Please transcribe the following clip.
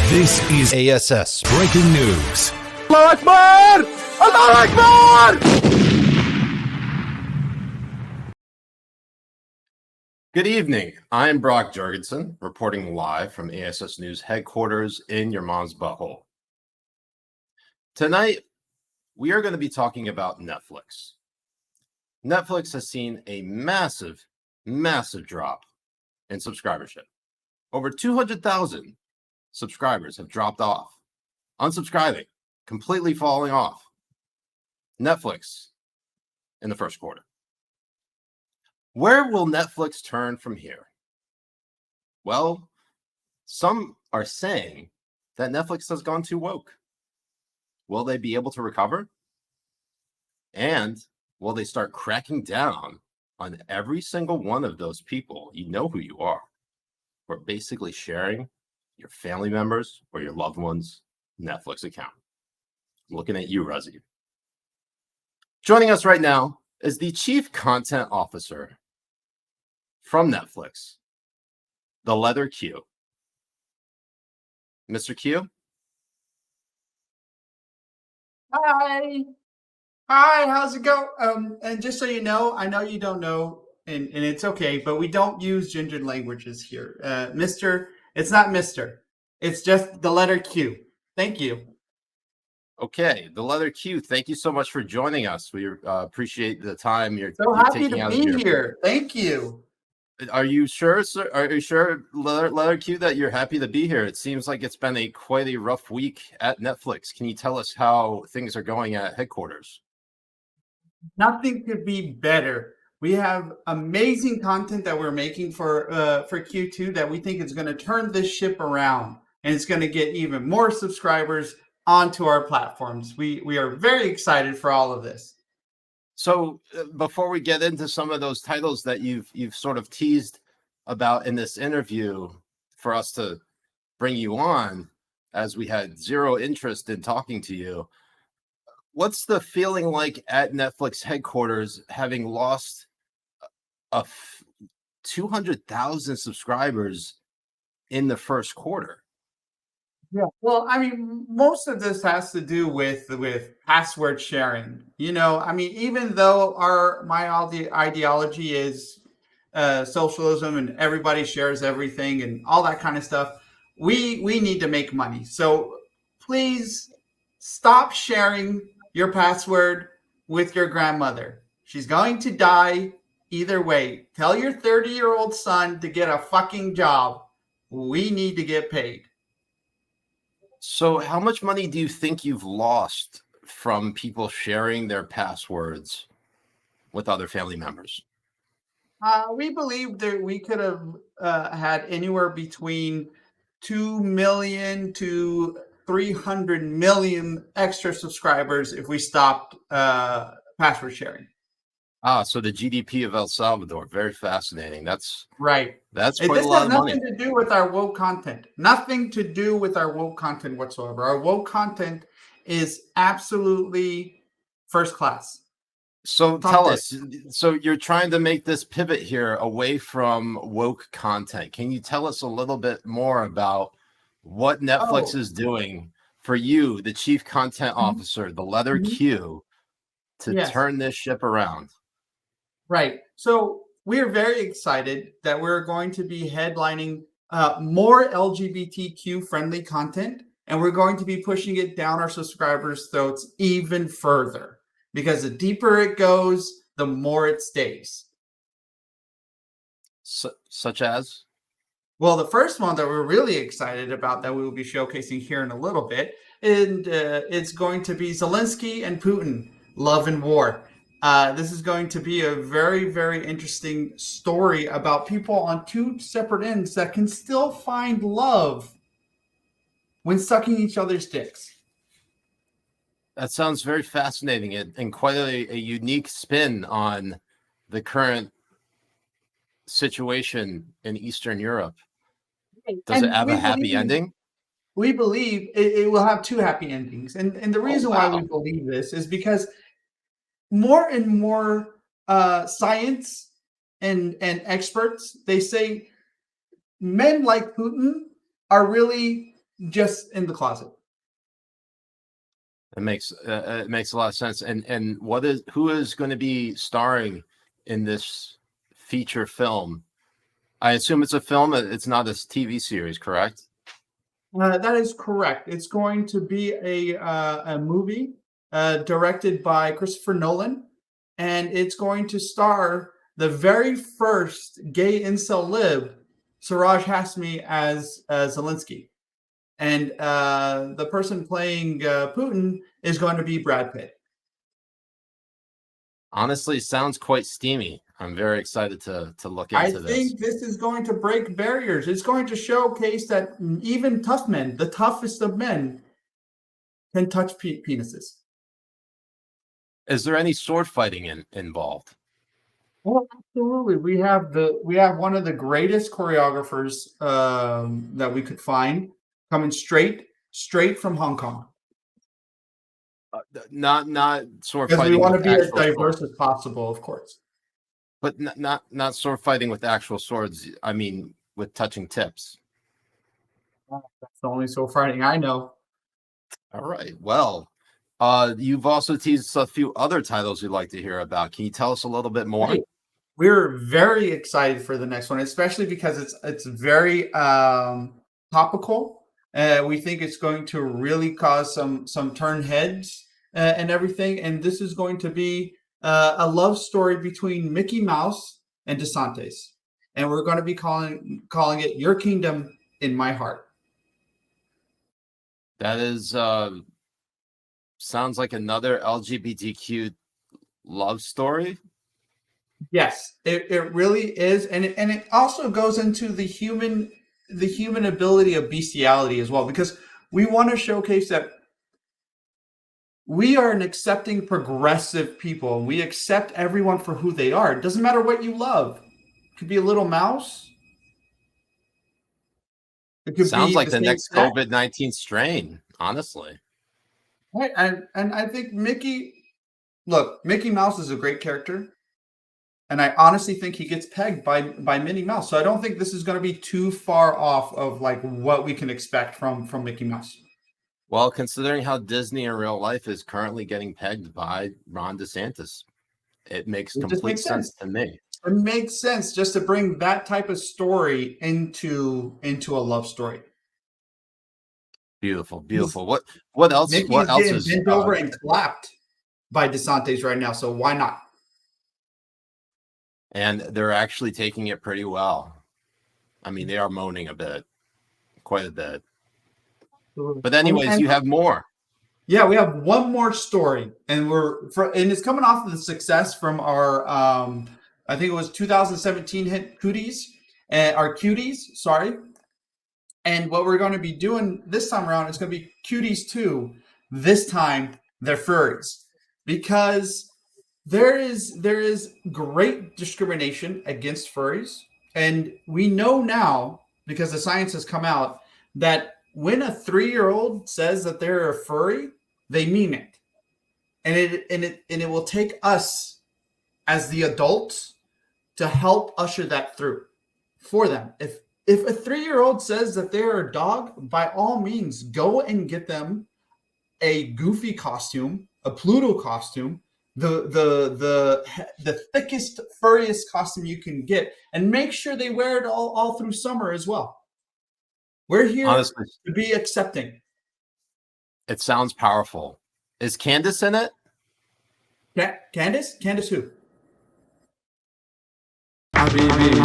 This is ASS Breaking News. Allah Akbar! Allah Akbar! Good evening. I'm Brock Jorgensen, reporting live from ASS News headquarters in your mom's butthole. Tonight, we are going to be talking about Netflix. Netflix has seen a massive drop in subscribership. Over 200,000 subscribers have dropped off, unsubscribing, completely falling off Netflix in the first quarter. Where will Netflix turn from here? Well, some are saying that Netflix has gone too woke. Will they be able to recover? And will they start cracking down on every single one of those people, you know who you are, who are basically sharing your family members or your loved ones' Netflix account? I'm looking at you, Ruzzy. Joining us right now is the Chief Content Officer from Netflix, the Leather Q. Mr. Q? Hi. Hi, how's it go? And just so you know, I know you don't know, and it's okay, but we don't use gendered languages here. Mr. It's not Mr. It's just the letter Q. Thank you. Okay, the Leather Q, thank you so much for joining us. We appreciate the time you're Happy taking to out be of here. Thank you. Are you sure, sir? Are you sure, Leather Q, that you're happy to be here? It seems like it's been quite a rough week at Netflix. Can you tell us how things are going at headquarters? Nothing could be better. We have amazing content that we're making for Q2 that we think is going to turn this ship around, and it's going to get even more subscribers onto our platforms. We are very excited for all of this. So before we get into some of those titles that you've sort of teased about in this interview for us to bring you on, as we had zero interest in talking to you, what's the feeling like at Netflix headquarters, having lost 200,000 subscribers in the first quarter? Yeah. Well, I mean, most of this has to do with password sharing. You know, I mean, even though my ideology is socialism and everybody shares everything and all that kind of stuff, we need to make money. So please stop sharing your password with your grandmother. She's going to die either way. Tell your 30-year-old son to get a fucking job. We need to get paid. So how much money do you think you've lost from people sharing their passwords with other family members? We believe that we could have had anywhere between 2 million to 300 million extra subscribers if we stopped password sharing. So the GDP of El Salvador, very fascinating. That's right. That's quite a lot of money. This has nothing to do with our woke content. Nothing to do with our woke content whatsoever. Our woke content is absolutely first class. So tell us, so you're trying to make this pivot here away from woke content. Can you tell us a little bit more about what Netflix is doing for you, the Chief Content Officer, the Leather Q, to turn this ship around? Right. So we're very excited that we're going to be headlining more LGBTQ friendly content, and we're going to be pushing it down our subscribers' throats even further, because the deeper it goes, the more it stays. Such as? Well, the first one that we're really excited about that we will be showcasing here in a little bit, and it's going to be Zelensky and Putin, Love and War. This is going to be a very, very interesting story about people on two separate ends that can still find love when sucking each other's dicks. That sounds very fascinating and quite a unique spin on the current situation in Eastern Europe. Does it have a happy ending? We believe it will have two happy endings. And the reason why we believe this is because more and more science and experts, they say men like Putin are really just in the closet. It makes a lot of sense. And who is going to be starring in this feature film? I assume it's a film. It's not a TV series, correct? That is correct. It's going to be a movie directed by Christopher Nolan, and it's going to star the very first gay incel lib, Siraj Hashmi, as Zelensky. And the person playing Putin is going to be Brad Pitt. Honestly, sounds quite steamy. I'm very excited to look into this. I think this is going to break barriers. It's going to showcase that even tough men, the toughest of men, can touch penises. Is there any sword fighting involved? Well, absolutely. We have one of the greatest choreographers that we could find coming straight from Hong Kong. Not sword Because fighting. we want to be as actual diverse swords. as possible, of course. But not sword fighting with actual swords. I mean, with touching tips. That's the only sword fighting I know. All right. Well, you've also teased a few other titles you'd like to hear about. Can you tell us a little bit more? Hey, we're very excited for the next one, especially because it's very topical. We think it's going to really cause some turn heads and everything. And this is going to be a love story between Mickey Mouse and DeSantis. And we're going to be calling it Your Kingdom in My Heart. That is sounds like another LGBTQ love story. Yes, it really is. And it also goes into the human ability of bestiality as well, because we want to showcase that we are an accepting, progressive people, and we accept everyone for who they are. It doesn't matter what you love. It could be a little mouse. It could Sounds be like the next sex. COVID-19 strain, honestly. Right, and I think Mickey Mouse is a great character. And I honestly think he gets pegged by Minnie Mouse. So I don't think this is going to be too far off of like what we can expect from Mickey Mouse. Well, considering how Disney in real life is currently getting pegged by Ron DeSantis, it makes complete sense to me. It makes sense just to bring that type of story into a love story. Beautiful. What else? Mickey what else getting is bent over and clapped by DeSantis right now? So why not? And they're actually taking it pretty well. I mean, they are moaning quite a bit. But anyways, you have more. Yeah, we have one more story, and it's coming off of the success from our I think it was 2017 hit Cuties, sorry. And what we're going to be doing this time around is going to be Cuties 2. This time they're furries, because there is great discrimination against furries, and we know now, because the science has come out, that when a 3-year-old says that they're a furry, they mean it, and it will take us as the adults to help usher that through for them. If a 3-year-old says that they're a dog, by all means, go and get them a Goofy costume, a Pluto costume, the thickest, furriest costume you can get, and make sure they wear it all through summer as well. We're here Honestly, to be accepting. It sounds powerful. Is Candace in it? Candace? Candace who? Habibi.